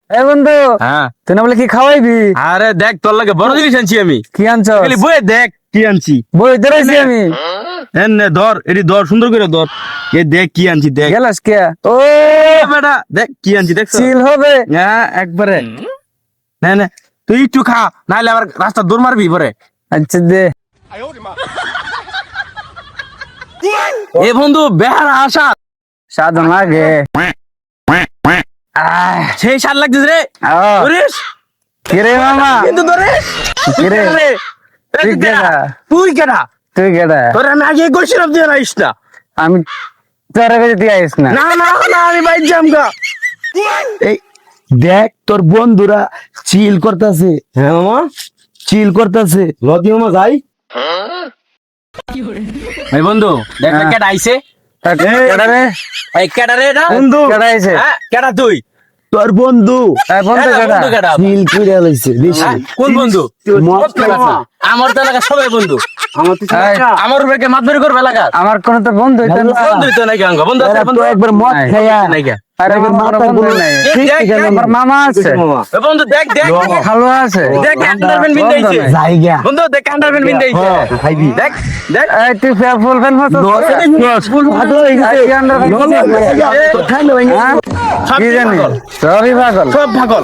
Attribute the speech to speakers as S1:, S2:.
S1: এ বন্ধু,
S2: হ্যাঁ
S1: তুই না বলে কি খাওয়াইবি?
S2: আরে দেখ তোর লাগে বড় জিনিস আনছি আমি।
S1: কি আনছ?
S2: খালি বয়ে দেখ কি আনছি।
S1: বই ধরেছি আমি।
S2: এনে ধর এটি ধর সুন্দর করে ধর। এ দেখ কি আনছি দেখ।
S1: গেলাস কে? ও
S2: বেটা দেখ কি আনছি দেখছ?
S1: চিল হবে।
S2: হ্যাঁ একবারে। না না তুই একটু খা নাহলে আবার রাস্তা দৌড় মারবি পরে।
S1: আচ্ছা দে।
S2: এ বন্ধু বেহারা আসা
S1: সাধন লাগে।
S2: সেই স্বাদ লাগতেছে রে।
S1: আহ,
S2: ধরিস
S1: কিরে মামা?
S2: কিন্তু ধরিস
S1: কিরে? তুই কেডা?
S2: তুই কেডা?
S1: তুই কেডা?
S2: তোর আমি আগে গোসিরপ দিয়ে রাইস না।
S1: আমি তোর কাছে দিয়ে আইস না।
S2: না না না আমি বাইর যাম গা।
S3: এই দেখ তোর বন্ধুরা চিল করতেছে,
S2: হ্যাঁ মামা
S3: চিল করতেছে।
S2: লদি মামা যাই। এই বন্ধু দেখ
S1: হ্যাঁ।
S2: কেডা আইছে।
S1: কেডা রে?
S2: এই কেডা রে এটা?
S3: বন্ধু
S1: কেডা আইছে?
S2: হ্যাঁ কেডা তুই?
S3: তোর বন্ধু
S1: এই বন্ধু
S2: এটা
S1: কেডা?
S2: বন্ধু কেডা?
S3: চিল করে লইছে বেশি।
S2: হ্যাঁ, কোন বন্ধু?
S3: মদ খাইছে।
S2: আমার তো এলাকা সবাই বন্ধু।
S1: এই,
S2: আমার উপরে কে মাতবরি করবে এলাকা?
S1: আমার কোন তো বন্ধু হইতো না।
S2: বন্ধুই তো নাকি আঙ্গ বন্ধু আছে
S3: এরা
S2: বন্ধু
S3: তো একবার মদ
S1: নাই।
S3: খাইয়া
S2: নাকি?
S1: আরে আমার
S3: মাথা
S1: কোনো বন্ধু
S3: গুলো-
S1: নাই।
S2: দেখ, দেখ,
S1: আমার মামা আছে।
S2: এ বন্ধু দেখ দেখ
S1: খালু আছে।
S2: দেখ আন্ডারম্যান বিন
S1: বন্ধু
S2: দিয়েছে।
S1: নাই।
S3: জায়গা
S2: বন্ধু দেখ আন্ডারম্যান বিন দিয়েছে।
S3: হ্যাঁ, খাইবি।
S2: দেখ দেখ
S1: এই তুই ফুল ফ্যান হতো?
S3: পাগল হয়ে গেছে।
S1: কি আন্ডার
S3: লল হয়ে গেছে। তো খাইলো ভেঙে।
S1: হ্যাঁ?
S2: সব
S1: কি জানি?
S2: পাগল।
S1: সবই পাগল।
S2: সব পাগল।